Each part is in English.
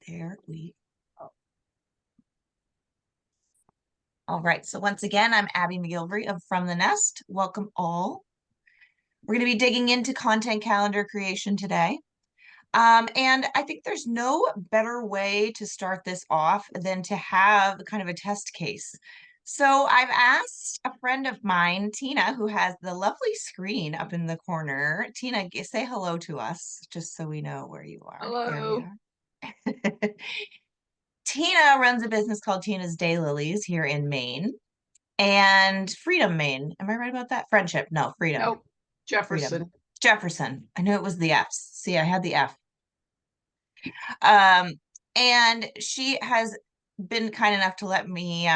There we go. All right, so once again, I'm Abby McGilvery of From the Nest. Welcome all. We're going to be digging into content calendar creation today. And I think there's no better way to start this off than to have kind of a test case. So I've asked a friend of mine, Tina, who has the lovely screen up in the corner. Tina, say hello to us, just so we know where you are. There we Hello. are. Tina runs a business called Tina's Daylilies here in Maine and Freedom, Maine. Am I right about that? Friendship. No, Freedom. Nope. Freedom. Jefferson. Jefferson. I knew it was the F's. See, I had the F. Um, and she has been kind enough to let me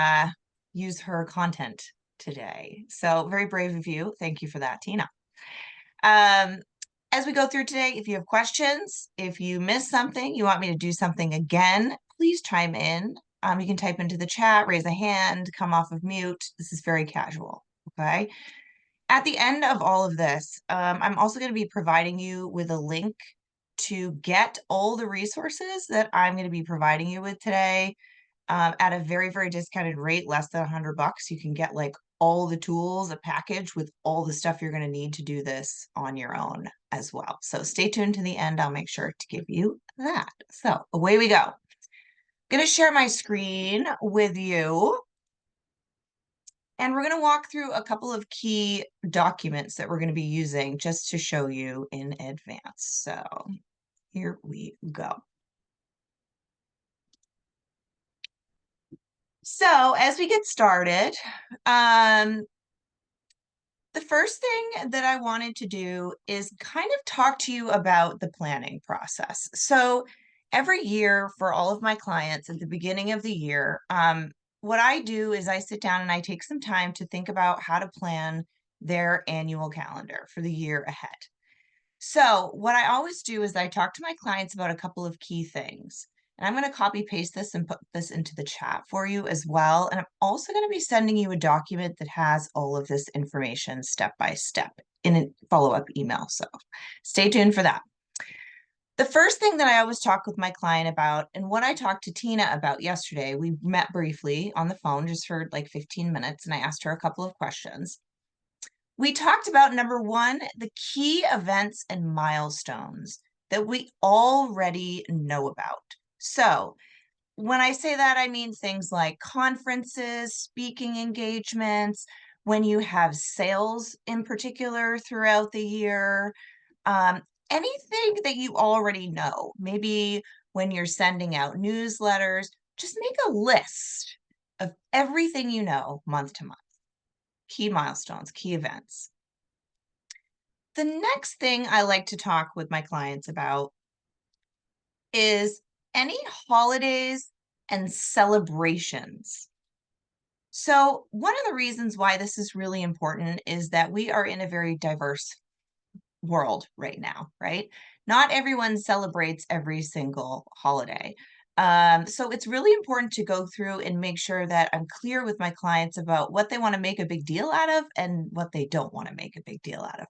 use her content today. So very brave of you. Thank you for that, Tina. Um, as we go through today, if you have questions, if you miss something, you want me to do something again, please chime in. You can type into the chat, raise a hand, come off of mute. This is very casual, okay? At the end of all of this, I'm also going to be providing you with a link to get all the resources that I'm going to be providing you with today at a very, very discounted rate, less than $100. You can get like all the tools, a package with all the stuff you're going to need to do this on your own as well. So stay tuned to the end. I'll make sure to give you that. So away we go. Going to share my screen with you. And we're going to walk through a couple of key documents that we're going to be using just to show you in advance. So here we go. So as we get started, the first thing that I wanted to do is kind of talk to you about the planning process. So every year for all of my clients at the beginning of the year, what I do is I sit down and I take some time to think about how to plan their annual calendar for the year ahead. So what I always do is I talk to my clients about a couple of key things. And I'm going to copy paste this and put this into the chat for you as well. And I'm also going to be sending you a document that has all of this information step by step in a follow-up email. So stay tuned for that. The first thing that I always talk with my client about, and what I talked to Tina about yesterday, we met briefly on the phone just for like 15 minutes, and I asked her a couple of questions. We talked about number one, the key events and milestones that we already know about. So when I say that, I mean things like conferences, speaking engagements, when you have sales in particular throughout the year, anything that you already know. Maybe when you're sending out newsletters, just make a list of everything you know month to month, key milestones, key events. The next thing I like to talk with my clients about is any holidays and celebrations. So, one of the reasons why this is really important is that we are in a very diverse world right now, right? Not everyone celebrates every single holiday. So it's really important to go through and make sure that I'm clear with my clients about what they want to make a big deal out of and what they don't want to make a big deal out of.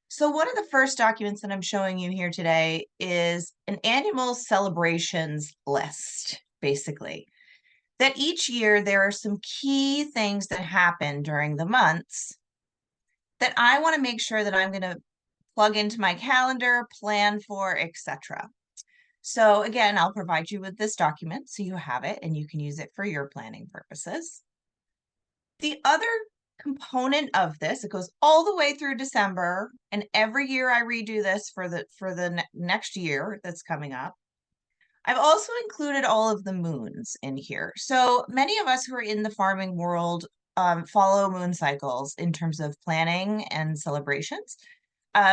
So one of the first documents that I'm showing you here today is an annual celebrations list, basically. That each year there are some key things that happen during the months that I want to make sure that I'm going to plug into my calendar, plan for, etc. So again, I'll provide you with this document so you have it and you can use it for your planning purposes. The other component of this, it goes all the way through December, and every year I redo this for the next year that's coming up. I've also included all of the moons in here. So many of us who are in the farming world follow moon cycles in terms of planning and celebrations.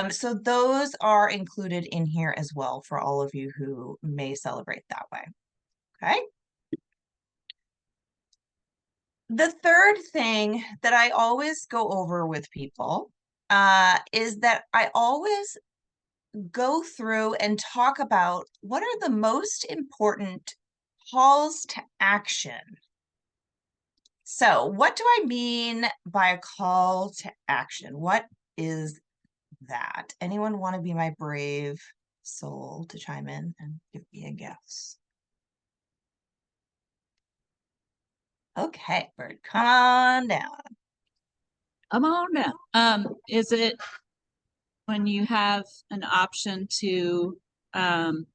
So those are included in here as well for all of you who may celebrate that way. Okay. The third thing that I always go over with people is that I always go through and talk about what are the most important calls to action. So, what do I mean by a call to action? What is that? Anyone want to be my brave soul to chime in and give me a guess? Okay, Bird, come on down. I'm on now. Is it when you have an option to um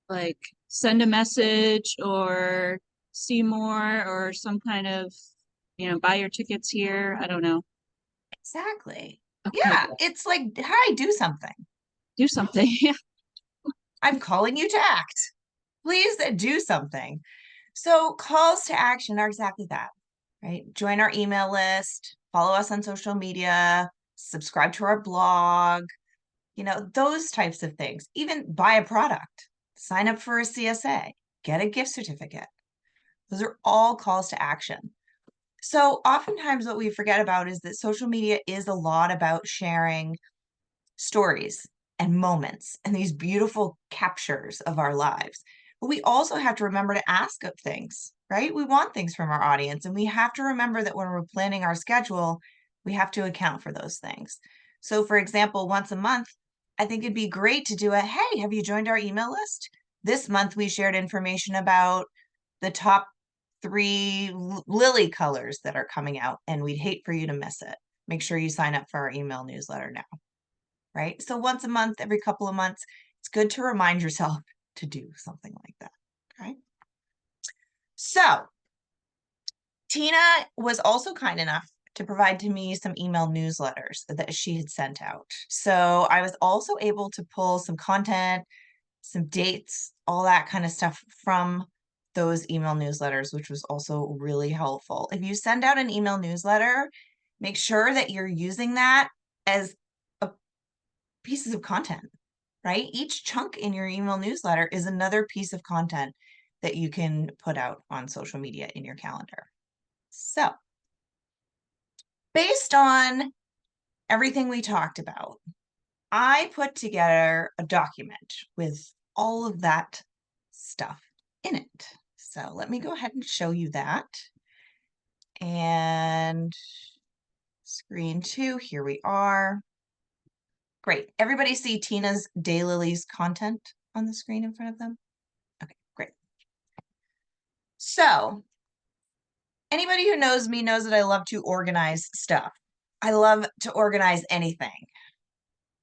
like send a message or see more or some kind of, buy your tickets here? I don't know. Exactly. Okay, Yeah, it's like, hi, do something. do something. Yeah. I'm calling you to act. Please do something. So calls to action are exactly that, right? Join our email list, follow us on social media, subscribe to our blog, those types of things. Even buy a product, sign up for a CSA, get a gift certificate. Those are all calls to action. So oftentimes what we forget about is that social media is a lot about sharing stories and moments and these beautiful captures of our lives. But we also have to remember to ask of things, right? We want things from our audience, and we have to remember that when we're planning our schedule, we have to account for those things. So, for example, once a month, I think it'd be great to do a hey, have you joined our email list? This month, we shared information about the top three lily colors that are coming out, and we'd hate for you to miss it. Make sure you sign up for our email newsletter now, right? So once a month, every couple of months, it's good to remind yourself to do something like that. Okay. So Tina was also kind enough to provide to me some email newsletters that she had sent out. So I was also able to pull some content, some dates, all that kind of stuff from those email newsletters, which was also really helpful. If you send out an email newsletter, make sure that you're using that as a pieces of content, right? Each chunk in your email newsletter is another piece of content that you can put out on social media in your calendar. So, based on everything we talked about, I put together a document with all of that stuff in it. So, let me go ahead and show you that. And screen 2, here we are. Great. Everybody see Tina's Daylilies content on the screen in front of them? Okay, great. So, anybody who knows me knows that I love to organize stuff. I love to organize anything.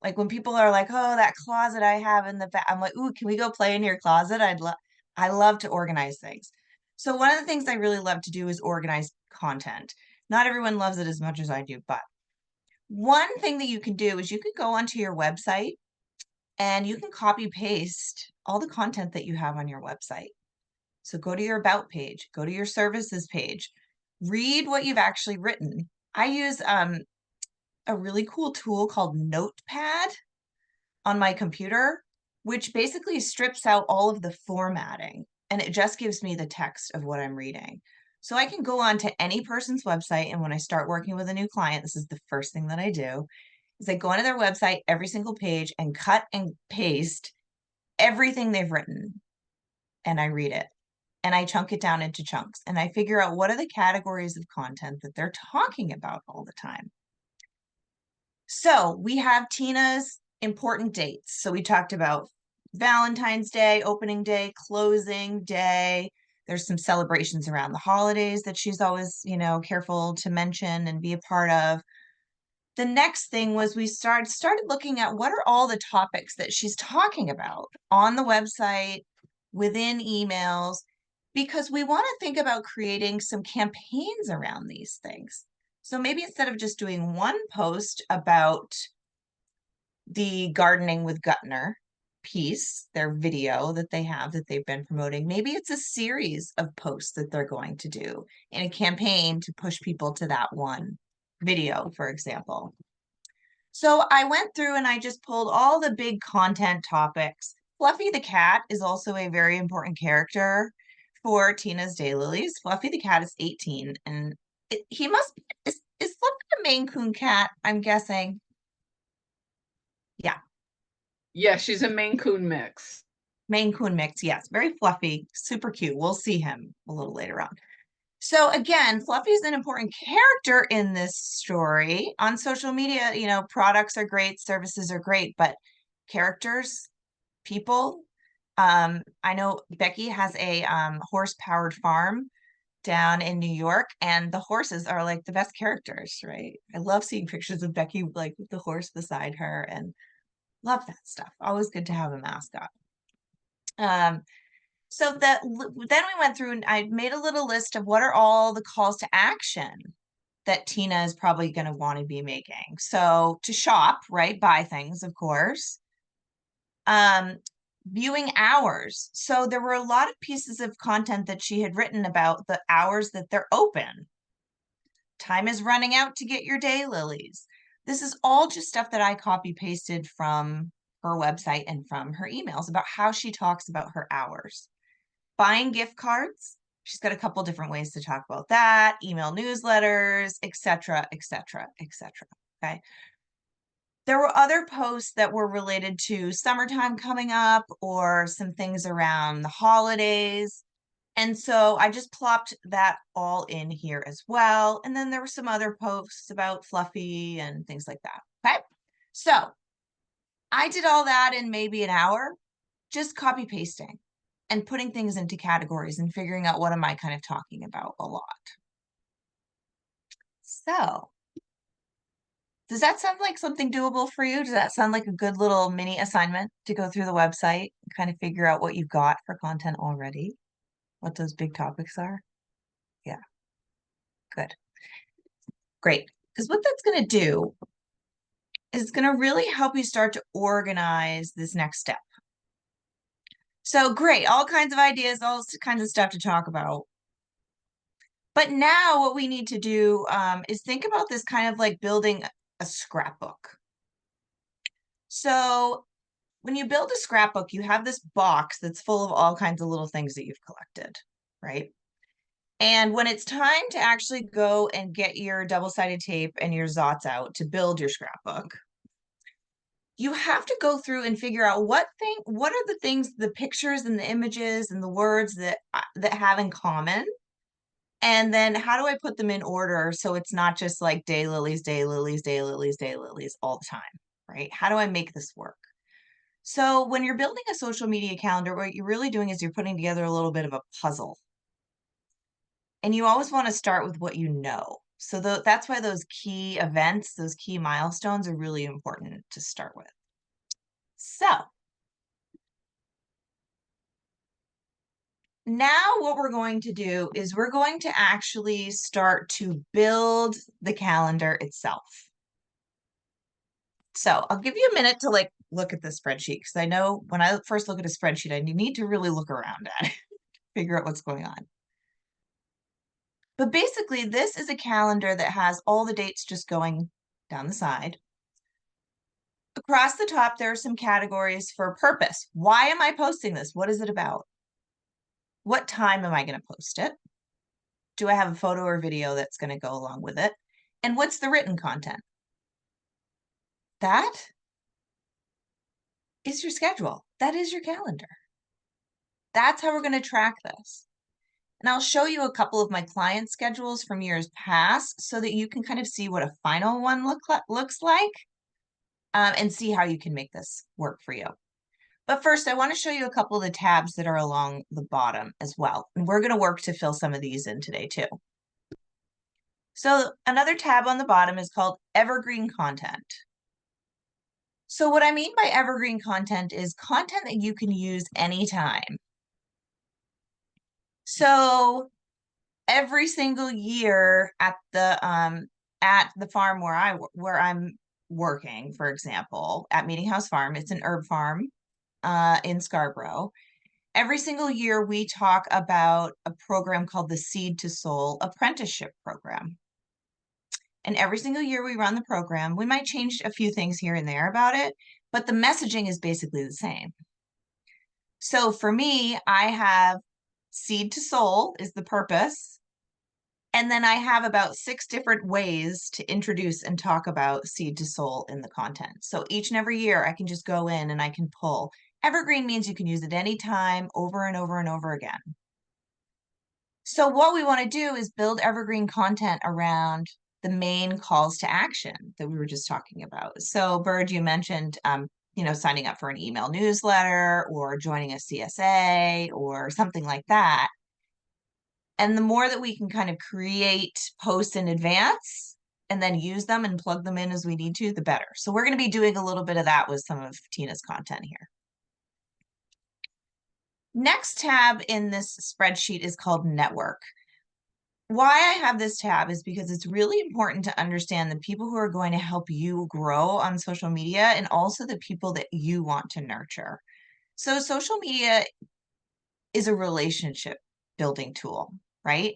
Like when people are like, "Oh, that closet I have in the back," I'm like, "Ooh, can we go play in your closet?" I love to organize things. So one of the things I really love to do is organize content. Not everyone loves it as much as I do, but one thing that you can do is you can go onto your website and you can copy paste all the content that you have on your website. So go to your about page, go to your services page, read what you've actually written. I use a really cool tool called Notepad on my computer, which basically strips out all of the formatting and it just gives me the text of what I'm reading. So I can go on to any person's website, and when I start working with a new client, this is the first thing that I do, is I go onto their website, every single page, and cut and paste everything they've written, and I read it. And I chunk it down into chunks, and I figure out what are the categories of content that they're talking about all the time. So we have Tina's important dates. So we talked about Valentine's Day, opening day, closing day. There's some celebrations around the holidays that she's always, careful to mention and be a part of. The next thing was we started looking at what are all the topics that she's talking about on the website, within emails, because we want to think about creating some campaigns around these things. So maybe instead of just doing one post about the Gardening with Guttner piece, their video that they have that they've been promoting, maybe it's a series of posts that they're going to do in a campaign to push people to that one video, for example. So I went through and I just pulled all the big content topics. Fluffy the cat is also a very important character for Tina's Daylilies. Fluffy the cat is 18, and he must is Fluffy a Maine Coon cat, I'm guessing. Yeah, Yeah, she's a Maine Coon mix. Maine Coon mix. Yes, very fluffy, super cute. We'll see him a little later on. So again, Fluffy is an important character in this story. On social media, products are great, services are great, but characters, people. I know Becky has a horse-powered farm. down in New York, and the horses are like the best characters, right? I love seeing pictures of Becky like with the horse beside her, and love that stuff. Always good to have a mascot. So that then we went through and I made a little list of what are all the calls to action that Tina is probably going to want to be making. So to shop, right? Buy things, of course. Viewing hours. So there were a lot of pieces of content that she had written about the hours that they're open. Time is running out to get your daylilies. This is all just stuff that I copy pasted from her website and from her emails about how she talks about her hours. Buying gift cards. She's got a couple different ways to talk about that, email newsletters, etc., etc., etc. Okay. There were other posts that were related to summertime coming up or some things around the holidays. And so I just plopped that all in here as well. And then there were some other posts about Fluffy and things like that. Okay. So I did all that in maybe an hour, just copy pasting and putting things into categories and figuring out what am I kind of talking about a lot. So does that sound like something doable for you? Does that sound like a good little mini assignment to go through the website and kind of figure out what you've got for content already? What those big topics are? Yeah, good. Great. Because what that's going to do is it's going to really help you start to organize this next step. So great, all kinds of ideas, all kinds of stuff to talk about. But now what we need to do is think about this kind of like building a scrapbook. So when you build a scrapbook, you have this box that's full of all kinds of little things that you've collected, right? And when it's time to actually go and get your double-sided tape and your Zots out to build your scrapbook, you have to go through and figure out what are the things, the pictures and the images and the words that have in common. And then how do I put them in order so it's not just like daylilies, daylilies, daylilies, daylilies all the time, right? How do I make this work? So when you're building a social media calendar, what you're really doing is you're putting together a little bit of a puzzle. And you always want to start with what you know. So that's why those key events, those key milestones are really important to start with. So now what we're going to do is we're going to actually start to build the calendar itself. So I'll give you a minute to like look at the spreadsheet because I know when I first look at a spreadsheet, I need to really look around at it, figure out what's going on. But basically, this is a calendar that has all the dates just going down the side. Across the top, there are some categories for purpose. Why am I posting this? What is it about? What time am I going to post it? Do I have a photo or video that's going to go along with it? And what's the written content? That is your schedule. That is your calendar. That's how we're going to track this. And I'll show you a couple of my client schedules from years past so that you can kind of see what a final one looks like and see how you can make this work for you. But first, I want to show you a couple of the tabs that are along the bottom as well. And we're going to work to fill some of these in today too. So another tab on the bottom is called evergreen content. So what I mean by evergreen content is content that you can use anytime. So every single year at the farm where I'm working, for example, at Meeting House Farm, it's an herb farm in Scarborough. Every single year we talk about a program called the Seed to Soul Apprenticeship Program. And every single year we run the program. We might change a few things here and there about it, but the messaging is basically the same. So for me, I have Seed to Soul is the purpose. And then I have about 6 different ways to introduce and talk about Seed to Soul in the content. So each and every year I can just go in and I can pull. Evergreen means you can use it anytime, over and over and over again. So what we want to do is build evergreen content around the main calls to action that we were just talking about. So Bird, you mentioned, signing up for an email newsletter or joining a CSA or something like that. And the more that we can kind of create posts in advance and then use them and plug them in as we need to, the better. So we're going to be doing a little bit of that with some of Tina's content here. Next tab in this spreadsheet is called Network. Why I have this tab is because it's really important to understand the people who are going to help you grow on social media and also the people that you want to nurture. So social media is a relationship building tool, right?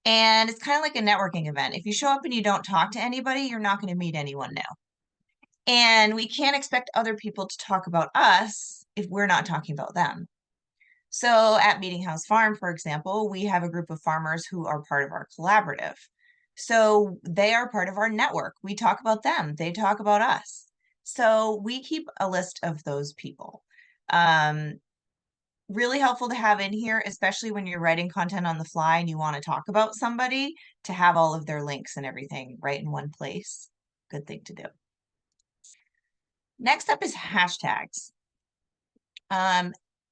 And it's kind of like a networking event. If you show up and you don't talk to anybody, you're not going to meet anyone new. And we can't expect other people to talk about us if we're not talking about them. So at Meeting House Farm, for example, we have a group of farmers who are part of our collaborative. So they are part of our network. We talk about them, they talk about us. So we keep a list of those people. Really helpful to have in here, especially when you're writing content on the fly and you want to talk about somebody, to have all of their links and everything right in one place. Good thing to do. Next up is hashtags.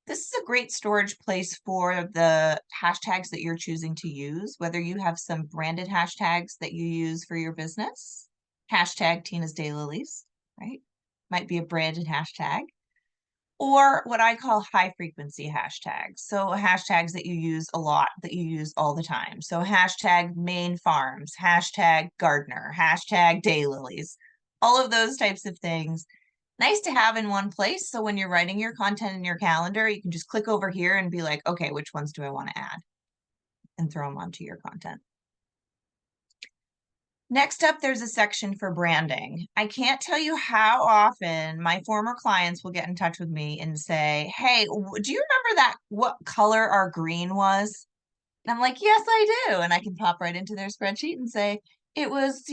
This is a great storage place for the hashtags that you're choosing to use, whether you have some branded hashtags that you use for your business. Hashtag Tina's Daylilies, right? Might be a branded hashtag. Or what I call high frequency hashtags. So hashtags that you use a lot, that you use all the time. So hashtag Maine Farms, hashtag Gardener, hashtag Daylilies, all of those types of things. Nice to have in one place. So when you're writing your content in your calendar, you can just click over here and be like, okay, which ones do I want to add? And throw them onto your content. Next up, there's a section for branding. I can't tell you how often my former clients will get in touch with me and say, hey, do you remember that what color our green was? And I'm like, yes, I do. And I can pop right into their spreadsheet and say, it was,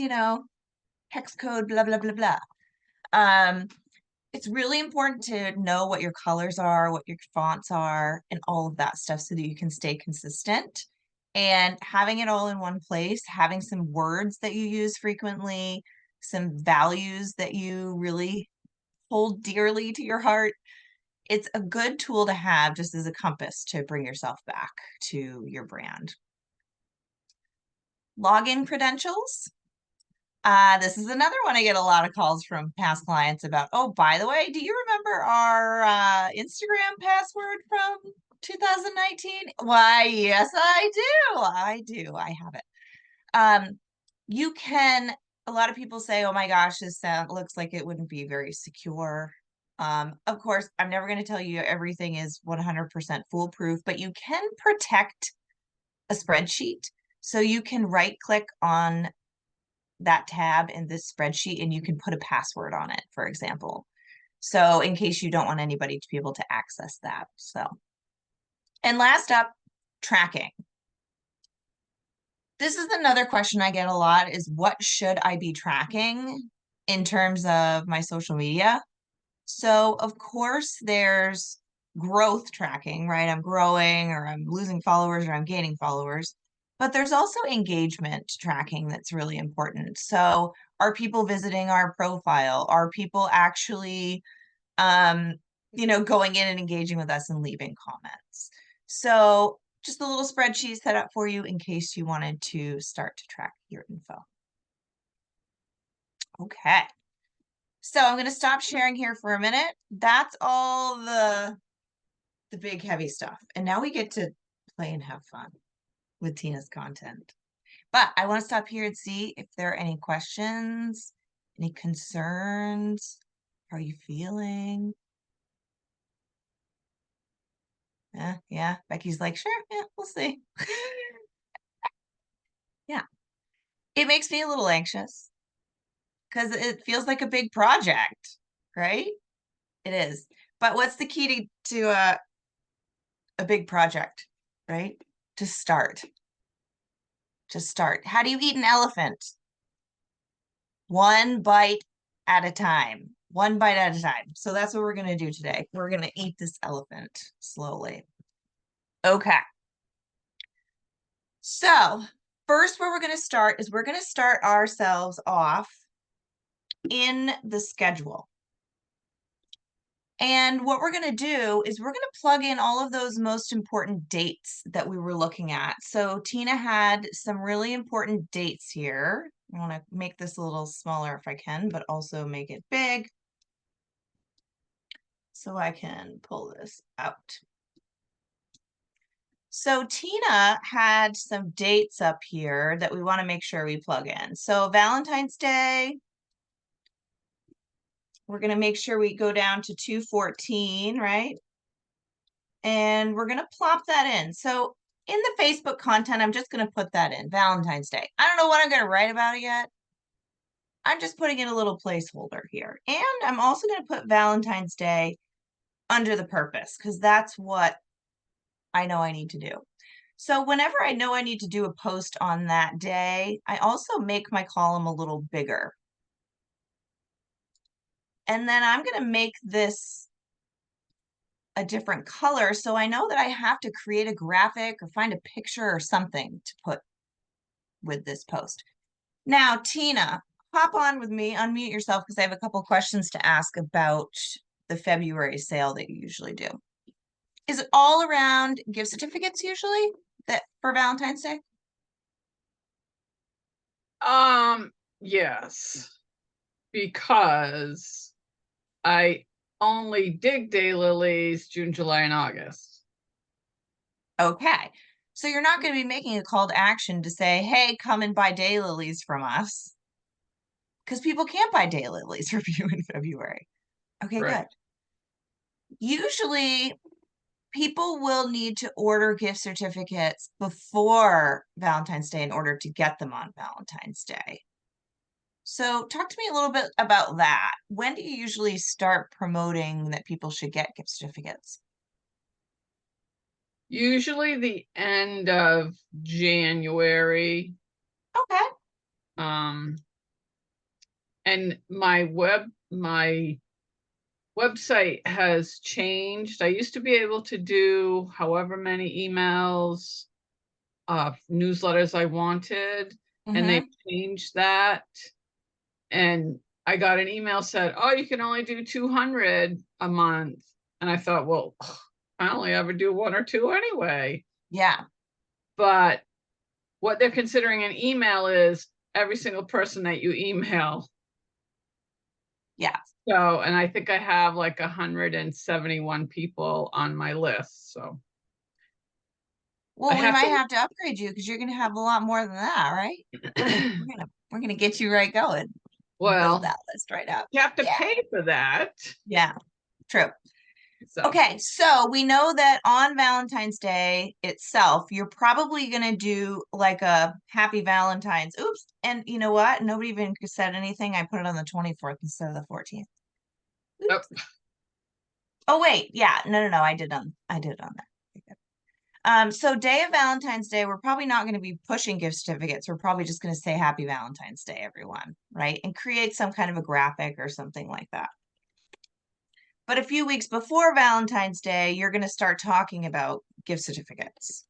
hex code, blah, blah, blah, blah. It's really important to know what your colors are, what your fonts are, and all of that stuff so that you can stay consistent. And having it all in one place, having some words that you use frequently, some values that you really hold dearly to your heart, it's a good tool to have just as a compass to bring yourself back to your brand. Login credentials. This is another one I get a lot of calls from past clients about. Oh, by the way, do you remember our Instagram password from 2019? Why, yes, I do. I do. I have it. You can, a lot of people say, oh my gosh, this looks like it wouldn't be very secure. Of course, I'm never going to tell you everything is 100% foolproof, but you can protect a spreadsheet. So you can right click on that tab in this spreadsheet and you can put a password on it, for example. So in case you don't want anybody to be able to access that. So, and last up, tracking. This is another question I get a lot is what should I be tracking in terms of my social media? So of course there's growth tracking, right? I'm growing or I'm losing followers or I'm gaining followers. But there's also engagement tracking that's really important. So are people visiting our profile? Are people actually, going in and engaging with us and leaving comments? So just a little spreadsheet set up for you in case you wanted to start to track your info. Okay. So I'm going to stop sharing here for a minute. That's all the big heavy stuff. And now we get to play and have fun with Tina's content. But I want to stop here and see if there are any questions, any concerns. How are you feeling? Yeah. Becky's like, sure, yeah, we'll see. Yeah. It makes me a little anxious because it feels like a big project, right? It is. But what's the key to a big project, right? To start. Just start. How do you eat an elephant? One bite at a time. One bite at a time. So that's what we're going to do today. We're going to eat this elephant slowly. Okay. So first, where we're going to start is we're going to start ourselves off in the schedule. And what we're going to do is we're going to plug in all of those most important dates that we were looking at. So Tina had some really important dates here. I want to make this a little smaller if I can, but also make it big so I can pull this out. So Tina had some dates up here that we want to make sure we plug in. So Valentine's Day, we're going to make sure we go down to 2/14, right? And we're going to plop that in. So in the Facebook content, I'm just going to put that in, Valentine's Day. I don't know what I'm going to write about it yet. I'm just putting in a little placeholder here. And I'm also going to put Valentine's Day under the purpose because that's what I know I need to do. So whenever I know I need to do a post on that day, I also make my column a little bigger. And then I'm going to make this a different color so I know that I have to create a graphic or find a picture or something to put with this post. Now, Tina, hop on with me, unmute yourself because I have a couple questions to ask about the February sale that you usually do. Is it all around gift certificates usually that for Valentine's Day? Yes, because I only dig daylilies June, July, and August. Okay. So you're not going to be making a call to action to say, hey, come and buy daylilies from us. Because people can't buy daylilies for you in February. Okay, Right. good. Usually people will need to order gift certificates before Valentine's Day in order to get them on Valentine's Day. So talk to me a little bit about that. When do you usually start promoting that people should get gift certificates? Usually the end of January. Okay. And my website has changed. I used to be able to do however many emails, newsletters I wanted, and they changed that. And I got an email said, oh, you can only do 200 a month. And I thought, well, I only ever do 1 or 2 anyway. Yeah. But what they're considering an email is every single person that you email. Yeah. So, and I think I have like 171 people on my list. So, well, we might have to upgrade you because you're going to have a lot more than that, right? we're gonna get you right going. Well, build that list right up. You have to pay for that. Yeah, true. So. Okay, so we know that on Valentine's Day itself, you're probably going to do like a happy Valentine's. Oops. And you know what? Nobody even said anything. I put it on the 24th instead of the 14th. Oops. Oh, wait. Yeah. No. I did it on that. So day of Valentine's Day, we're probably not going to be pushing gift certificates. We're probably just going to say happy Valentine's Day, everyone, right? And create some kind of a graphic or something like that. But a few weeks before Valentine's Day, you're going to start talking about gift certificates.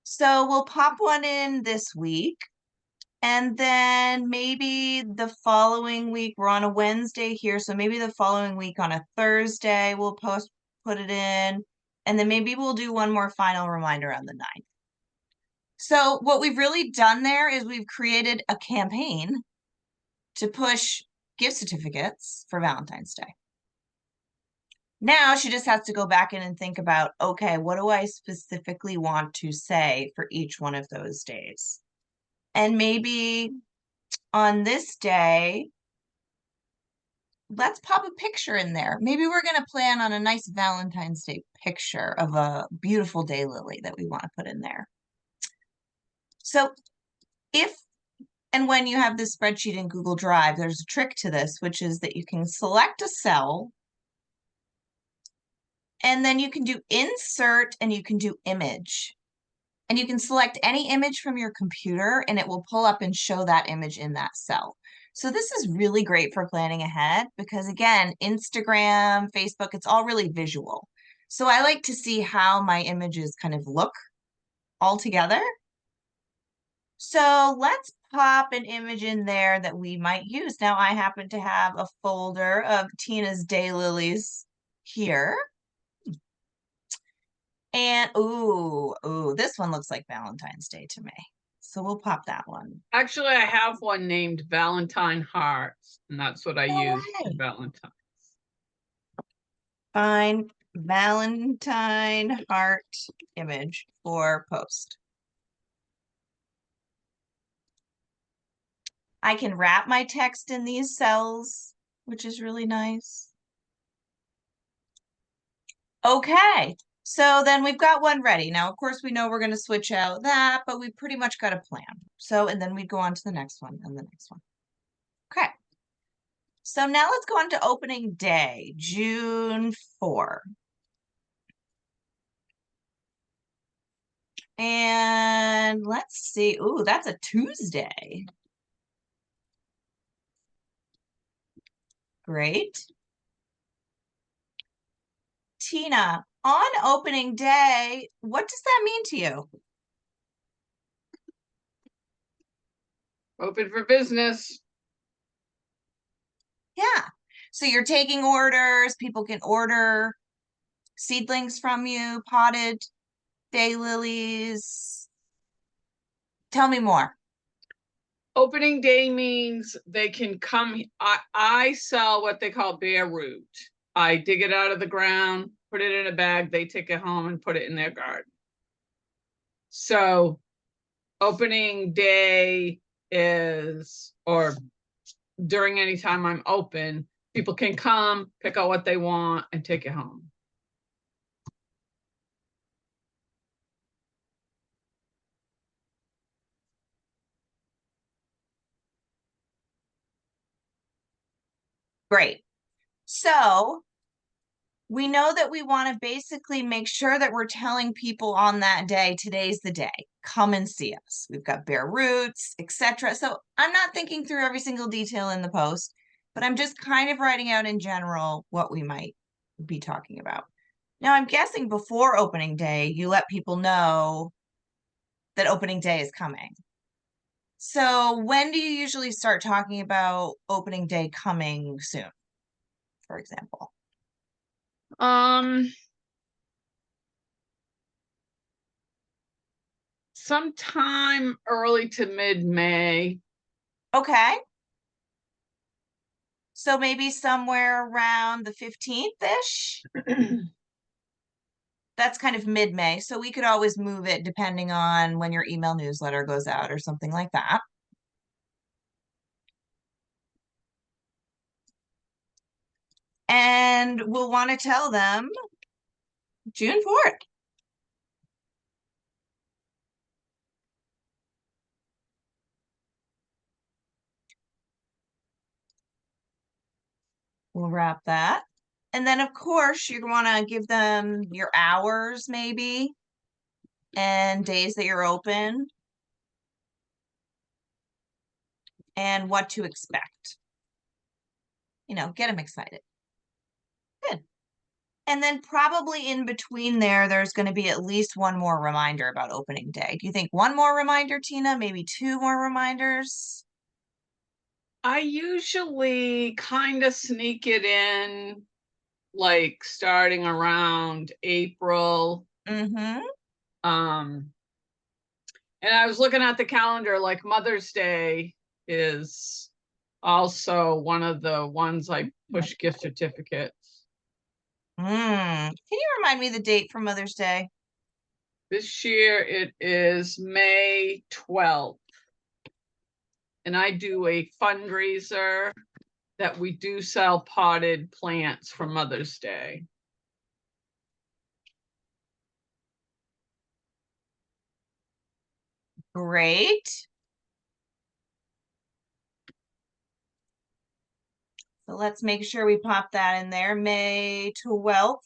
So we'll pop one in this week. And then maybe the following week, we're on a Wednesday here. So maybe the following week on a Thursday, we'll put it in. And then maybe we'll do one more final reminder on the 9th. So what we've really done there is we've created a campaign to push gift certificates for Valentine's Day. Now she just has to go back in and think about, okay, what do I specifically want to say for each one of those days? And maybe on this day, let's pop a picture in there. Maybe we're going to plan on a nice Valentine's Day picture of a beautiful daylily that we want to put in there. So if and when you have this spreadsheet in Google Drive, there's a trick to this, which is that you can select a cell and then you can do insert and you can do image. And you can select any image from your computer and it will pull up and show that image in that cell. So this is really great for planning ahead because again, Instagram, Facebook, it's all really visual. So I like to see how my images kind of look all together. So let's pop an image in there that we might use. Now, I happen to have a folder of Tina's daylilies here. And ooh, this one looks like Valentine's Day to me. So we'll pop that one. Actually, I have one named Valentine Hearts, and that's what I No use for way. Valentine. Find Valentine heart image for post. I can wrap my text in these cells, which is really nice. Okay, so then we've got one ready. Now, of course, we know we're going to switch out that, but we pretty much got a plan. So, and then we go on to the next one and the next one. Okay. So now let's go on to opening day, June 4. And let's see. Ooh, that's a Tuesday. Great. Tina, on opening day, what does that mean to you? Open for business. Yeah. So you're taking orders, people can order seedlings from you, potted daylilies. Tell me more. Opening day means they can come. I sell what they call bare root. I dig it out of the ground, put it in a bag, they take it home and put it in their garden. So opening day is, or during any time I'm open, people can come, pick out what they want, and take it home. Great. So we know that we want to basically make sure that we're telling people on that day, today's the day, come and see us. We've got bare roots, etc. So I'm not thinking through every single detail in the post, but I'm just kind of writing out in general what we might be talking about. Now, I'm guessing before opening day, you let people know that opening day is coming. So when do you usually start talking about opening day coming soon, for example? Sometime early to mid-May. Okay. So maybe somewhere around the 15th-ish. That's kind of mid-May. So we could always move it depending on when your email newsletter goes out or something like that. And we'll want to tell them June 4th. We'll wrap that. And then, of course, you want to give them your hours, maybe, and days that you're open, and what to expect. You know, get them excited. Good. And then probably in between there, there's going to be at least one more reminder about opening day. Do you think one more reminder, Tina? Maybe two more reminders? I usually kind of sneak it in, like starting around April. Mm-hmm. And I was looking at the calendar, like Mother's Day is also one of the ones I push gift certificates. Can you remind me the date for Mother's Day? This year it is May 12th. And I do a fundraiser that we do sell potted plants for Mother's Day. Great. So let's make sure we pop that in there, May 12th.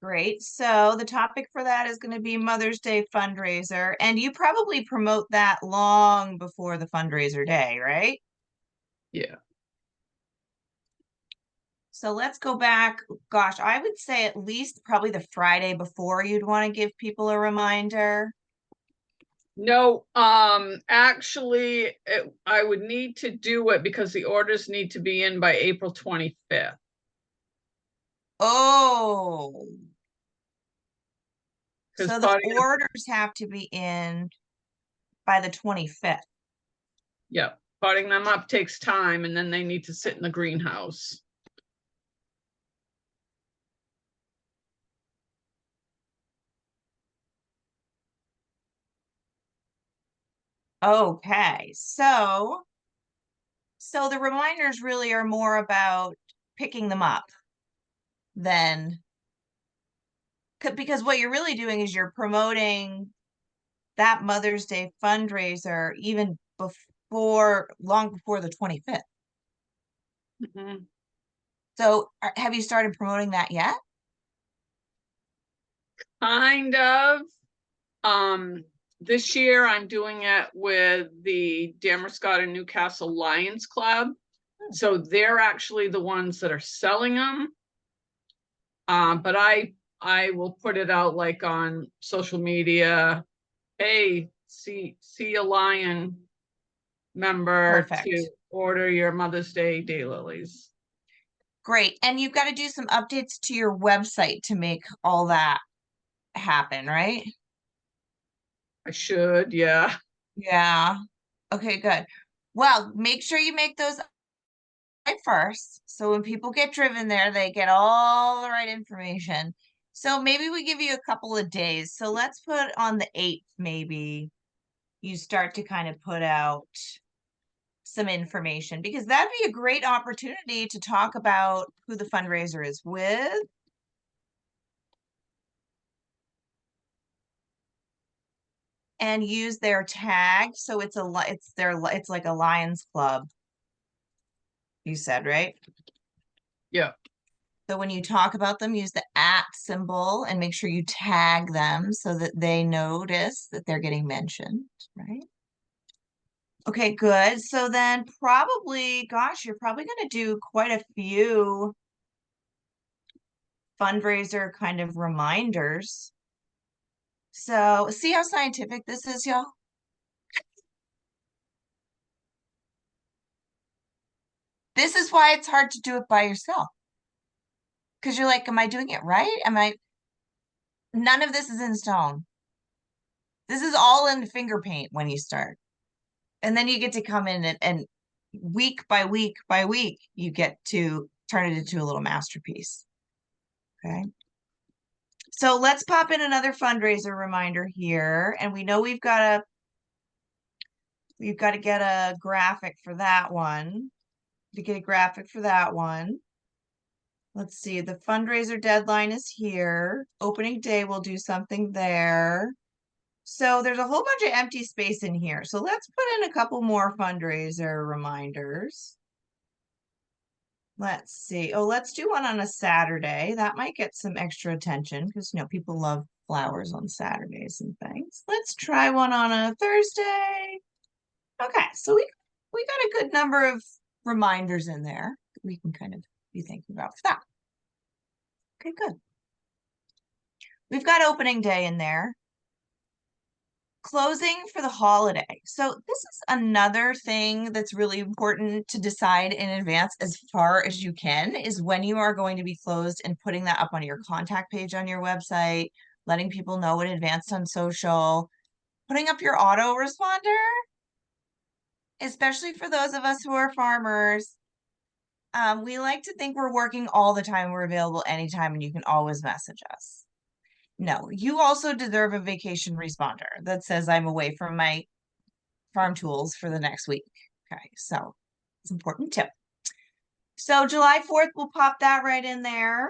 Great. So the topic for that is going to be Mother's Day fundraiser. And you probably promote that long before the fundraiser day, right? Yeah. So let's go back. Gosh, I would say at least probably the Friday before you'd want to give people a reminder. No, actually, I would need to do it because the orders need to be in by April 25th. Oh, Because so the orders have to be in by the 25th. yeah, potting them up takes time, and then they need to sit in the greenhouse. Okay, so the reminders really are more about picking them up than because what you're really doing is you're promoting that Mother's Day fundraiser even long before the 25th. Mhm. So have you started promoting that yet? Kind of. This year I'm doing it with the Damerscott and Newcastle Lions Club. So they're actually the ones that are selling them. But I will put it out like on social media. Hey, see a lion member Perfect. to order your Mother's Day daylilies. Great. And you've got to do some updates to your website to make all that happen, right? I should, yeah. Yeah. Okay, good. Well, make sure you make those right first. So when people get driven there, they get all the right information. So maybe we give you a couple of days. So let's put on the 8th, maybe you start to kind of put out some information because that'd be a great opportunity to talk about who the fundraiser is with. And use their tag. So it's it's like a Lions Club. You said, right? Yeah. So when you talk about them, use the @ symbol and make sure you tag them so that they notice that they're getting mentioned, right? Okay, good. So then probably, gosh, you're probably going to do quite a few fundraiser kind of reminders. So see how scientific this is, y'all? This is why it's hard to do it by yourself. Because you're like, am I doing it right? None of this is in stone. This is all in finger paint when you start. And then you get to come in and week by week by week, you get to turn it into a little masterpiece. Okay. So let's pop in another fundraiser reminder here. And we know we've got to get a graphic for that one. To get a graphic for that one. Let's see, the fundraiser deadline is here. Opening day, we'll do something there. So there's a whole bunch of empty space in here. So let's put in a couple more fundraiser reminders. Let's see. Oh, let's do one on a Saturday. That might get some extra attention because, people love flowers on Saturdays and things. Let's try one on a Thursday. Okay, so we got a good number of reminders in there that we can kind of be thinking about for that. Okay, good. We've got opening day in there. Closing for the holiday. So this is another thing that's really important to decide in advance as far as you can is when you are going to be closed and putting that up on your contact page on your website, letting people know in advance on social, putting up your autoresponder, especially for those of us who are farmers. We like to think we're working all the time, we're available anytime, and you can always message us. No, you also deserve a vacation responder that says I'm away from my farm tools for the next week. Okay, so it's important too. So July 4th, we'll pop that right in there.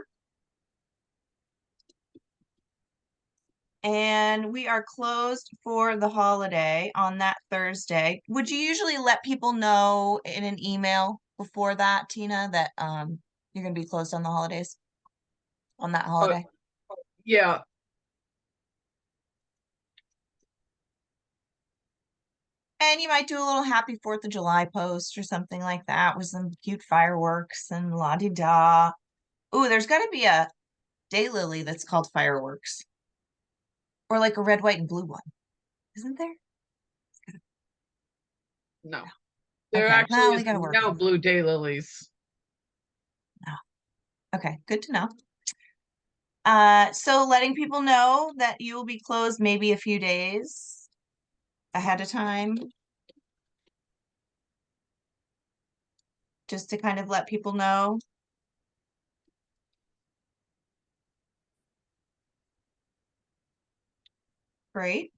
And we are closed for the holiday on that Thursday. Would you usually let people know in an email before that, Tina, that you're gonna be closed on the holidays? On that holiday? Yeah. And you might do a little happy 4th of July post or something like that with some cute fireworks and la-di-da. Ooh, there's got to be a daylily that's called fireworks, or like a red, white, and blue one, isn't there? No, there Okay, actually well, we is got to work no on blue daylilies. that. Okay, good to know. So letting people know that you will be closed maybe a few days ahead of time, just to kind of let people know. Great.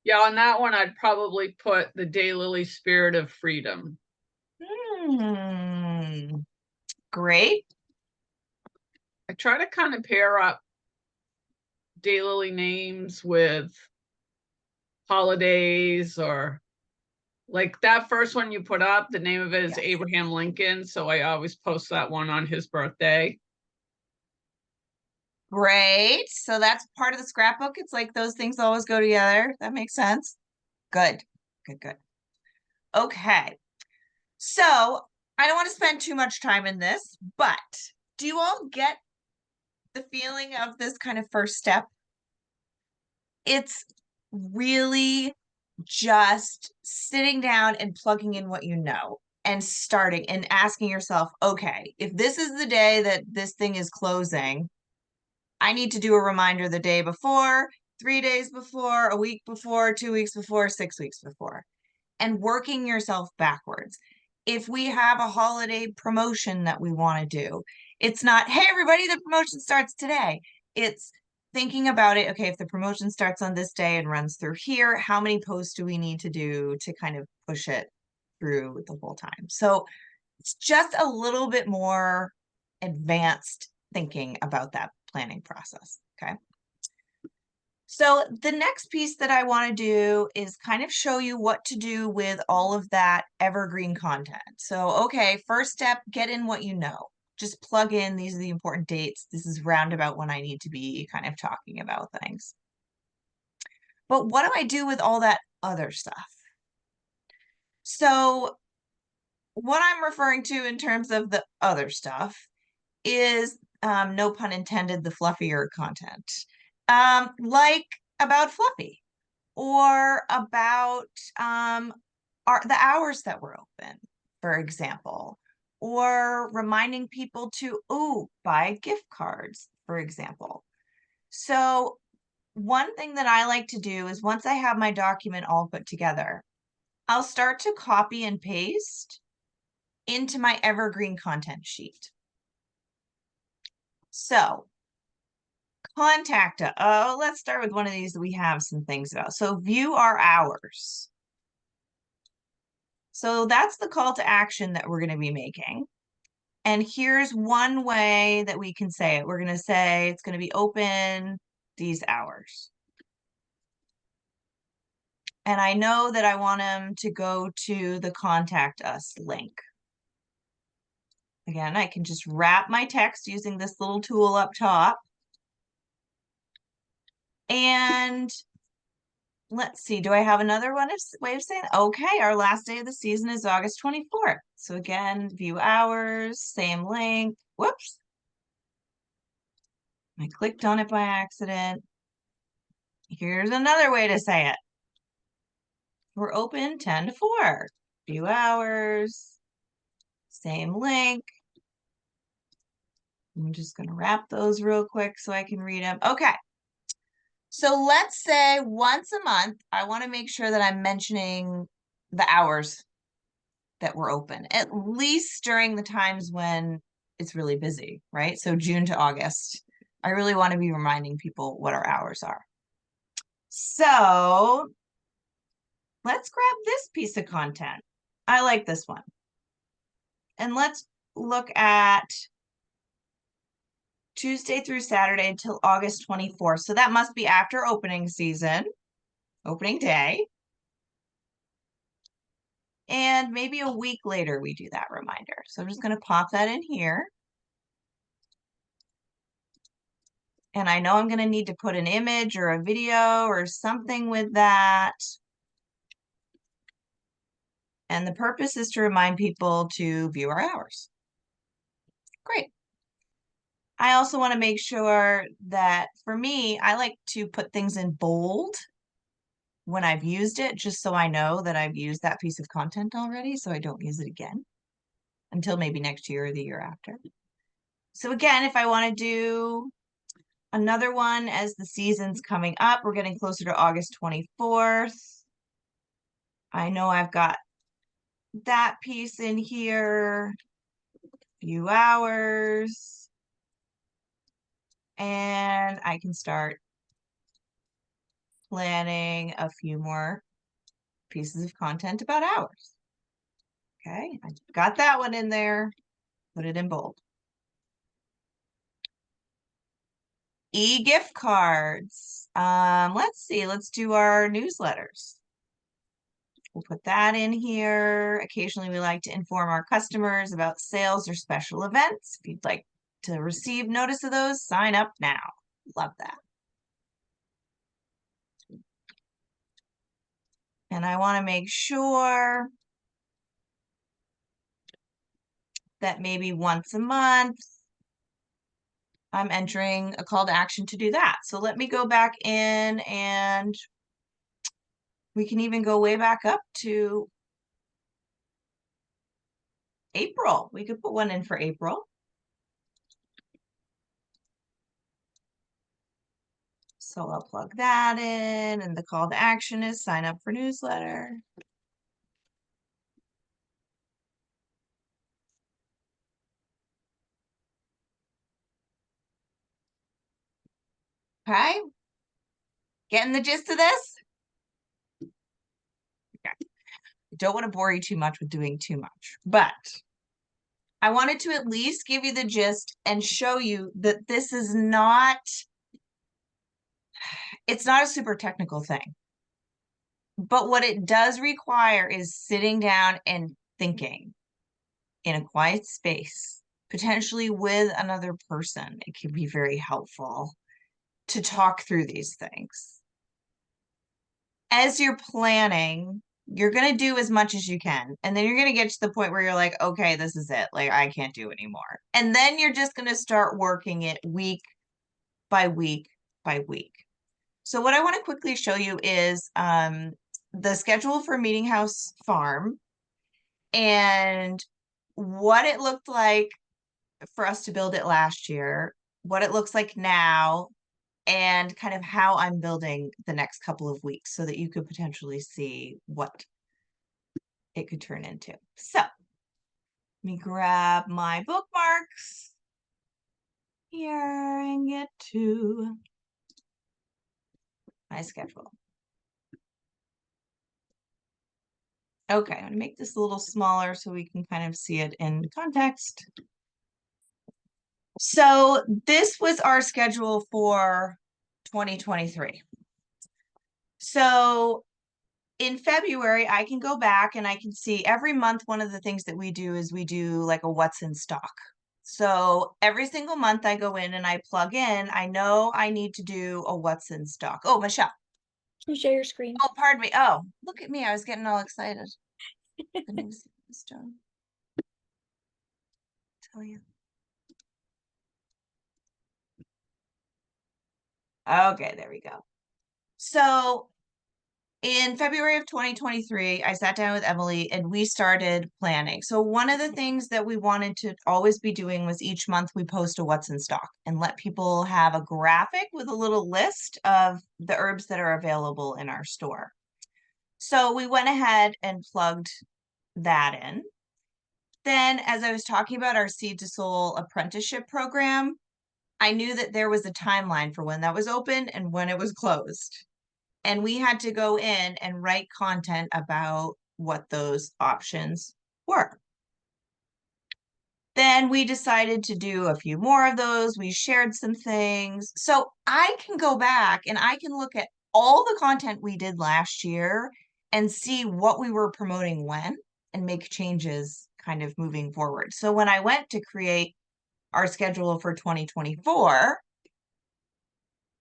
Yeah, on that one, I'd probably put the daylily spirit of freedom. Great. I try to kind of pair up daylily names with holidays, or like that first one you put up, the name of it is Yes. Abraham Lincoln. So I always post that one on his birthday. Great. So that's part of the scrapbook. It's like those things always go together. That makes sense. Good. Good, good. Okay. So I don't want to spend too much time in this, but do you all get the feeling of this kind of first step? It's really just sitting down and plugging in what you know and starting and asking yourself, okay, if this is the day that this thing is closing, I need to do a reminder the day before, 3 days before, a week before, 2 weeks before, 6 weeks before, and working yourself backwards. If we have a holiday promotion that we want to do, it's not, hey, everybody, the promotion starts today. It's thinking about it. Okay, if the promotion starts on this day and runs through here, how many posts do we need to do to kind of push it through the whole time? So it's just a little bit more advanced thinking about that planning process. Okay. So the next piece that I want to do is kind of show you what to do with all of that evergreen content. So, okay, first step, get in what you know. Just plug in, these are the important dates. This is roundabout when I need to be kind of talking about things. But what do I do with all that other stuff? So what I'm referring to in terms of the other stuff is, no pun intended, the fluffier content. Like about Fluffy, or about the hours that we're open, for example, or reminding people to buy gift cards, for example. So one thing that I like to do is once I have my document all put together, I'll start to copy and paste into my evergreen content sheet. So contact us. Oh, let's start with one of these that we have some things about. So view our hours. So that's the call to action that we're going to be making. And here's one way that we can say it. We're going to say it's going to be open these hours. And I know that I want them to go to the contact us link. Again, I can just wrap my text using this little tool up top. And let's see, do I have another way of saying it? Okay, our last day of the season is August 24th. So again, view hours, same link. Whoops. I clicked on it by accident. Here's another way to say it. We're open 10 to 4. View hours, same link. I'm just going to wrap those real quick so I can read them. Okay. So let's say once a month, I want to make sure that I'm mentioning the hours that we're open, at least during the times when it's really busy, right? So June to August, I really want to be reminding people what our hours are. So let's grab this piece of content. I like this one. And let's look at Tuesday through Saturday until August 24th. So that must be after opening season, opening day. And maybe a week later we do that reminder. So I'm just going to pop that in here. And I know I'm going to need to put an image or a video or something with that. And the purpose is to remind people to view our hours. Great. I also want to make sure that for me, I like to put things in bold when I've used it, just so I know that I've used that piece of content already, so I don't use it again until maybe next year or the year after. So again, if I want to do another one as the season's coming up, we're getting closer to August 24th. I know I've got that piece in here, few hours, and I can start planning a few more pieces of content about hours. Okay, I got that one in there, put it in bold. E-gift cards. Let's see, let's do our newsletters. We'll put that in here. Occasionally we like to inform our customers about sales or special events. If you'd like to receive notice of those, sign up now. Love that. And I want to make sure that maybe once a month, I'm entering a call to action to do that. So let me go back in and we can even go way back up to April. We could put one in for April. So I'll plug that in, and the call to action is sign up for newsletter. Okay. Getting the gist of this? Okay. I don't want to bore you too much with doing too much, but I wanted to at least give you the gist and show you that this is not, it's not a super technical thing. But what it does require is sitting down and thinking in a quiet space, potentially with another person. It can be very helpful to talk through these things. As you're planning, you're going to do as much as you can. And then you're going to get to the point where you're like, okay, this is it. Like, I can't do anymore. And then you're just going to start working it week by week by week. So what I want to quickly show you is the schedule for Meeting House Farm and what it looked like for us to build it last year, what it looks like now, and kind of how I'm building the next couple of weeks so that you could potentially see what it could turn into. So let me grab my bookmarks here and get to my schedule. Okay, I'm gonna make this a little smaller so we can kind of see it in context. So this was our schedule for 2023. So in February, I can go back and I can see every month, one of the things that we do is we do like a what's in stock. So every single month I go in and I plug in, I know I need to do a what's in stock. Oh, Michelle. Can you share your screen? Oh, pardon me. Oh, look at me. I was getting all excited. The news is done. Tell you. Okay, there we go. So in February of 2023, I sat down with Emily and we started planning. So one of the things that we wanted to always be doing was each month we post a what's in stock and let people have a graphic with a little list of the herbs that are available in our store. So we went ahead and plugged that in. Then, as I was talking about our Seed to Soul apprenticeship program, I knew that there was a timeline for when that was open and when it was closed. And we had to go in and write content about what those options were. Then we decided to do a few more of those. We shared some things. So I can go back and I can look at all the content we did last year and see what we were promoting when and make changes kind of moving forward. So when I went to create our schedule for 2024,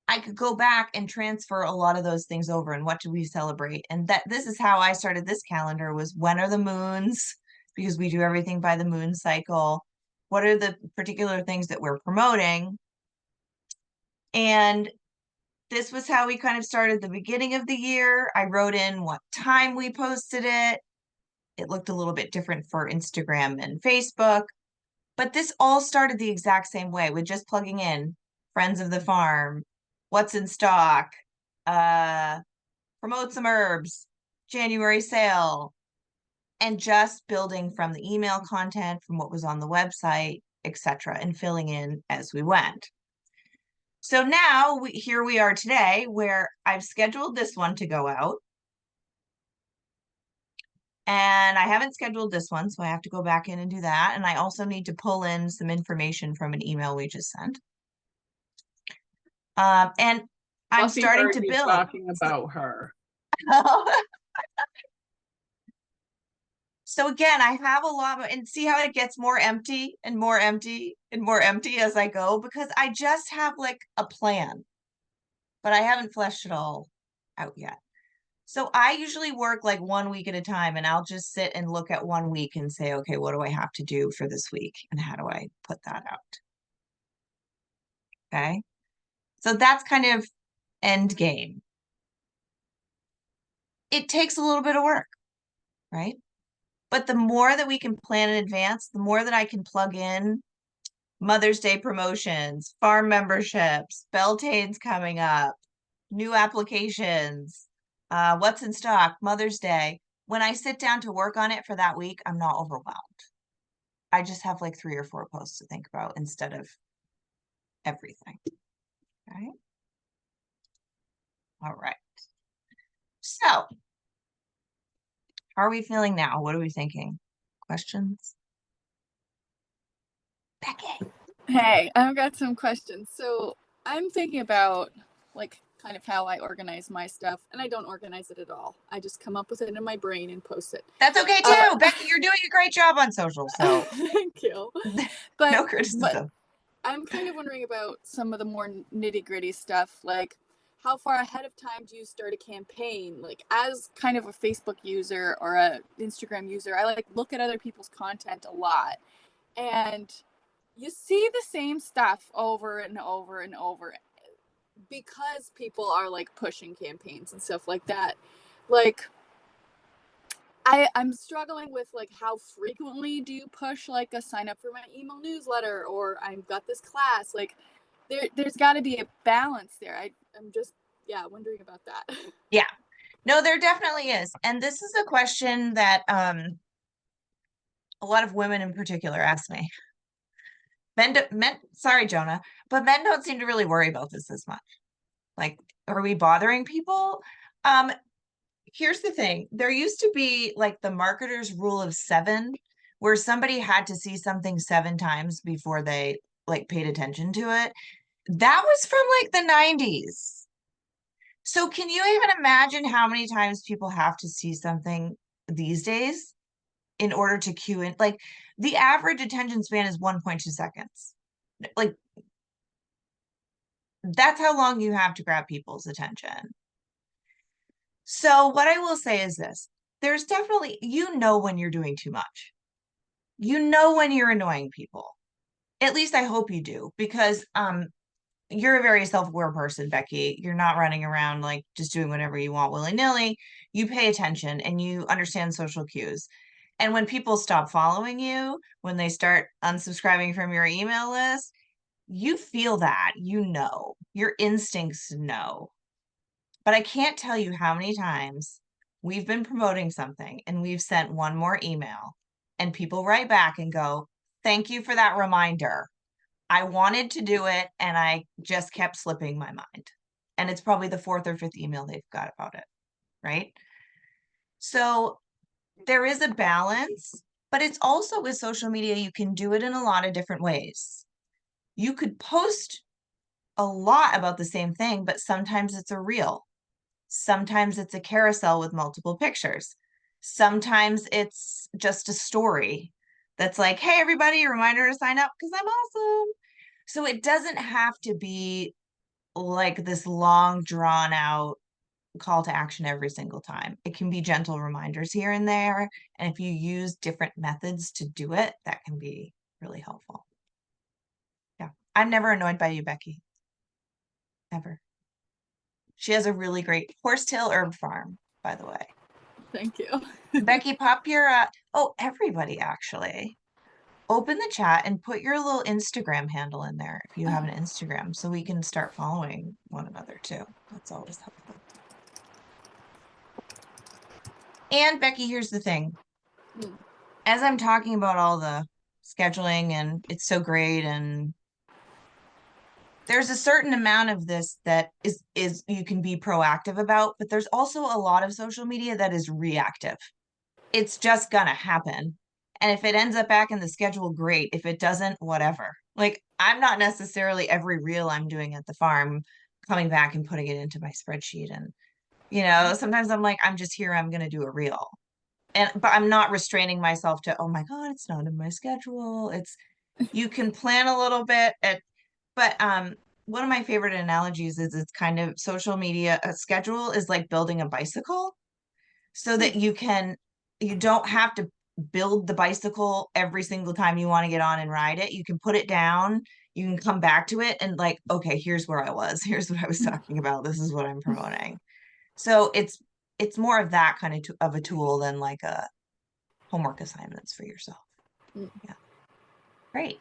I could go back and transfer a lot of those things over and what do we celebrate. And that this is how I started this calendar was when are the moons, because we do everything by the moon cycle. What are the particular things that we're promoting? And this was how we kind of started the beginning of the year. I wrote in what time we posted it. It looked a little bit different for Instagram and Facebook, but this all started the exact same way with just plugging in friends of the farm, what's in stock, promote some herbs, January sale, and just building from the email content, from what was on the website, etc., and filling in as we went. So now here we are today where I've scheduled this one to go out. And I haven't scheduled this one, so I have to go back in and do that. And I also need to pull in some information from an email we just sent. And I'm Fluffy starting heard to you build. talking about her. So again, I have a lot, and see how it gets more empty and more empty and more empty as I go, because I just have like a plan, but I haven't fleshed it all out yet. So I usually work like 1 week at a time, and I'll just sit and look at 1 week and say, okay, what do I have to do for this week? And how do I put that out? Okay. So that's kind of end game. It takes a little bit of work, right? But the more that we can plan in advance, the more that I can plug in Mother's Day promotions, farm memberships, Beltane's coming up, new applications, what's in stock, Mother's Day. When I sit down to work on it for that week, I'm not overwhelmed. I just have like 3 or 4 posts to think about instead of everything. Okay. All right. So, how are we feeling now? What are we thinking? Questions? Becky. Hey, I've got some questions. So I'm thinking about like kind of how I organize my stuff, and I don't organize it at all. I just come up with it in my brain and post it. That's okay too. Becky, you're doing a great job on social, so Thank you. no But criticism. I'm kind of wondering about some of the more nitty-gritty stuff, like how far ahead of time do you start a campaign? Like as kind of a Facebook user or a Instagram user, I like look at other people's content a lot. And you see the same stuff over and over and over because people are like pushing campaigns and stuff like that. Like I'm struggling with like how frequently do you push like a sign up for my email newsletter, or I've got this class. Like there's got to be a balance there. I'm just wondering about that. Yeah. No, there definitely is. And this is a question that a lot of women in particular ask me. Sorry, Jonah, but men don't seem to really worry about this as much. Like, are we bothering people? Here's the thing. There used to be like the marketer's rule of 7, where somebody had to see something 7 times before they like paid attention to it. That was from like the 90s. So can you even imagine how many times people have to see something these days in order to cue in? Like the average attention span is 1.2 seconds. Like that's how long you have to grab people's attention. So what I will say is this. There's definitely, when you're doing too much. When you're annoying people. At least I hope you do, because you're a very self-aware person, Becky. You're not running around like just doing whatever you want willy-nilly. You pay attention and you understand social cues. And when people stop following you, when they start unsubscribing from your email list, you feel that, your instincts know. But I can't tell you how many times we've been promoting something and we've sent one more email and people write back and go, thank you for that reminder. I wanted to do it and I just kept slipping my mind. And it's probably the 4th or 5th email they've got about it, right? So there is a balance, but it's also with social media, you can do it in a lot of different ways. You could post a lot about the same thing, but sometimes it's a reel. Sometimes it's a carousel with multiple pictures. Sometimes it's just a story that's like, hey, everybody, reminder to sign up because I'm awesome. So it doesn't have to be like this long, drawn out call to action every single time. It can be gentle reminders here and there. And if you use different methods to do it, that can be really helpful. Yeah. I'm never annoyed by you, Becky. Ever. She has a really great horsetail herb farm, by the way. Thank you. Becky, pop your, oh, everybody actually. Open the chat and put your little Instagram handle in there if you have an Instagram so we can start following one another too. That's always helpful. And Becky, here's the thing. As I'm talking about all the scheduling and it's so great, and there's a certain amount of this that is you can be proactive about, but there's also a lot of social media that is reactive. It's just gonna happen. And if it ends up back in the schedule, great. If it doesn't, whatever. Like, I'm not necessarily every reel I'm doing at the farm coming back and putting it into my spreadsheet. And, sometimes I'm like, I'm just here, I'm gonna do a reel. But I'm not restraining myself to, oh my God, it's not in my schedule. You can plan a little bit but one of my favorite analogies is it's kind of social media. A schedule is like building a bicycle so that you don't have to build the bicycle every single time you want to get on and ride it. You can put it down, you can come back to it and like, okay, here's where I was. Here's what I was talking about. This is what I'm promoting. So it's more of that kind of a tool than like a homework assignments for yourself. Yeah. Great.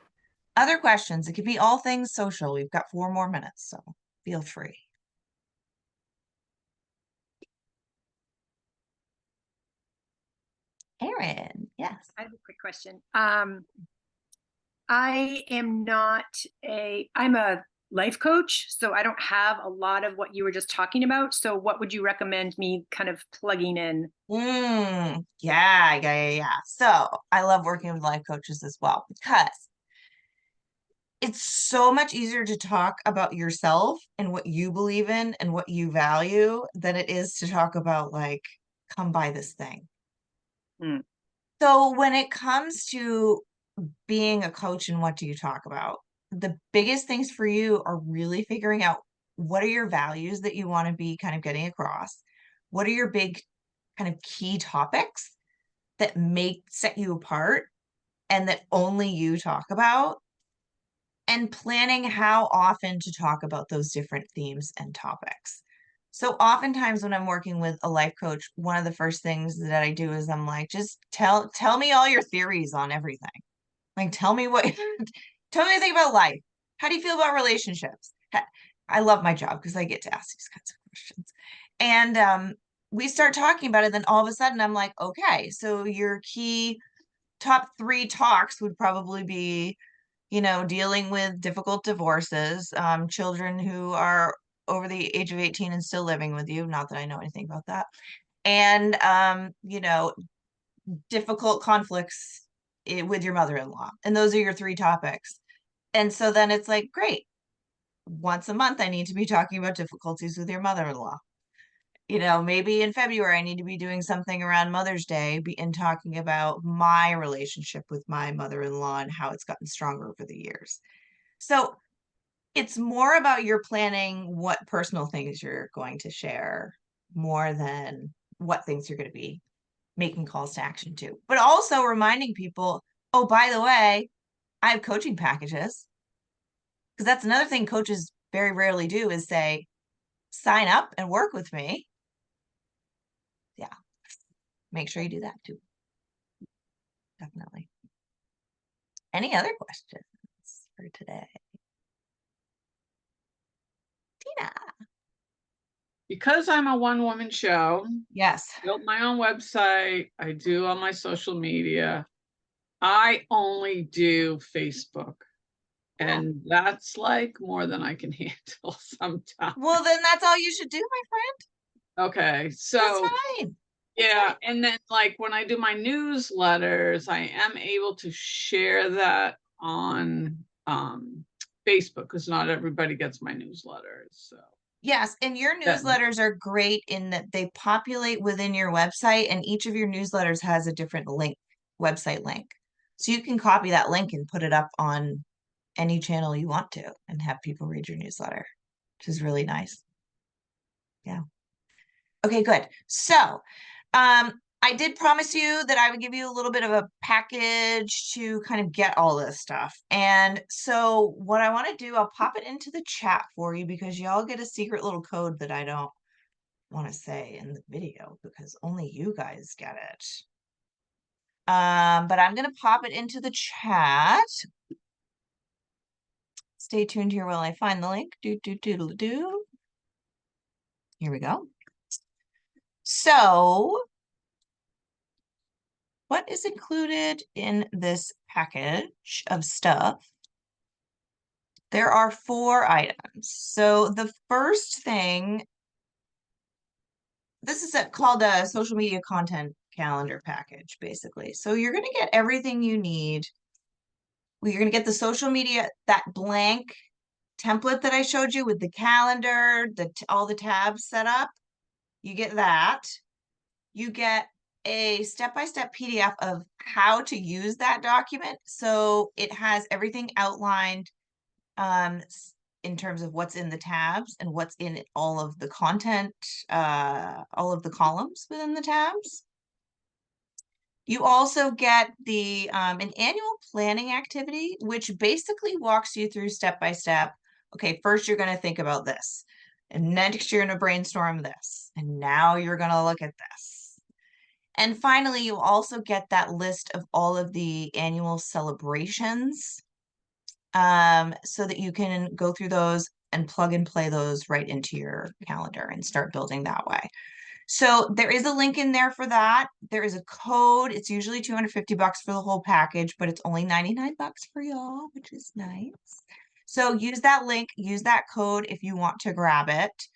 Other questions? It could be all things social. We've got 4 more minutes, so feel free. Erin, yes. I have a quick question. I'm a life coach, so I don't have a lot of what you were just talking about. So what would you recommend me kind of plugging in? Yeah. So I love working with life coaches as well because it's so much easier to talk about yourself and what you believe in and what you value than it is to talk about like, come buy this thing. So when it comes to being a coach and what do you talk about, the biggest things for you are really figuring out what are your values that you want to be kind of getting across? What are your big kind of key topics that set you apart and that only you talk about? And planning how often to talk about those different themes and topics. So oftentimes when I'm working with a life coach, one of the first things that I do is I'm like, just tell me all your theories on everything. Like, tell me anything about life. How do you feel about relationships? I love my job because I get to ask these kinds of questions. And we start talking about it. Then all of a sudden I'm like, okay, so your key top 3 talks would probably be, dealing with difficult divorces, children who are over the age of 18 and still living with you. Not that I know anything about that. And, difficult conflicts with your mother-in-law. And those are your 3 topics. And so then it's like, great. Once a month, I need to be talking about difficulties with your mother-in-law. Maybe in February, I need to be doing something around Mother's Day and talking about my relationship with my mother-in-law and how it's gotten stronger over the years. So it's more about your planning what personal things you're going to share more than what things you're going to be making calls to action to. But also reminding people, oh, by the way, I have coaching packages. Because that's another thing coaches very rarely do is say, sign up and work with me. Yeah. Make sure you do that too. Definitely. Any other questions for today? Tina. Because I'm a one-woman show, Yes. built my own website, I do all my social media. I only do Facebook. And that's like more than I can handle sometimes. Well, then that's all you should do, my friend. Okay, so That's fine. yeah, and then like when I do my newsletters, I am able to share that on Facebook because not everybody gets my newsletters. So yes, and your newsletters are great in that they populate within your website, and each of your newsletters has a different website link. So you can copy that link and put it up on any channel you want to and have people read your newsletter, which is really nice. Yeah. Okay, good. So, I did promise you that I would give you a little bit of a package to kind of get all this stuff. And so what I want to do, I'll pop it into the chat for you because y'all get a secret little code that I don't want to say in the video because only you guys get it. But I'm going to pop it into the chat. Stay tuned here while I find the link. Do. Here we go. So what is included in this package of stuff? There are 4 items. So the first thing, this is called a social media content calendar package, basically. So you're going to get everything you need. Well, you're going to get the social media, that blank template that I showed you with the calendar, all the tabs set up. You get that. You get a step-by-step PDF of how to use that document. So it has everything outlined in terms of what's in the tabs and what's in all of the content, all of the columns within the tabs. You also get the an annual planning activity, which basically walks you through step by step. Okay, first you're going to think about this, and next you're going to brainstorm this, and now you're going to look at this. And finally, you also get that list of all of the annual celebrations, so that you can go through those and plug and play those right into your calendar and start building that way. So there is a link in there for that. There is a code. It's usually $250 for the whole package, but it's only $99 for y'all, which is nice. So use that link, use that code if you want to grab it.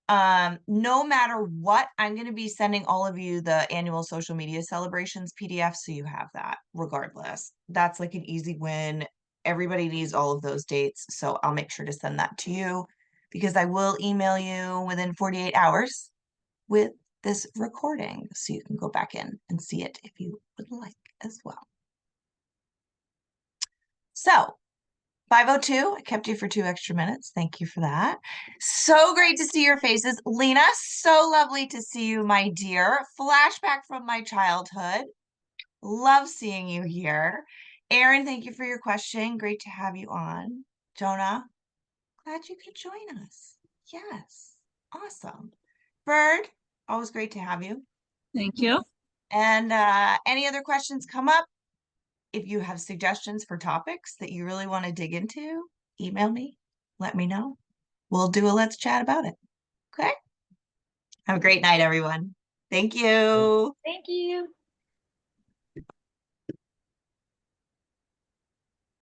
No matter what, I'm going to be sending all of you the annual social media celebrations PDF, so you have that regardless. That's like an easy win. Everybody needs all of those dates, so I'll make sure to send that to you because I will email you within 48 hours with this recording, so you can go back in and see it if you would like as well. So 5:02, I kept you for 2 extra minutes. Thank you for that. So great to see your faces. Lena, so lovely to see you, my dear. Flashback from my childhood. Love seeing you here. Erin, thank you for your question. Great to have you on. Jonah, glad you could join us. Yes, awesome. Bird, always great to have you. Thank you. And any other questions come up? If you have suggestions for topics that you really want to dig into, email me, let me know. We'll do a let's chat about it. Okay? Have a great night, everyone. Thank you. Thank you.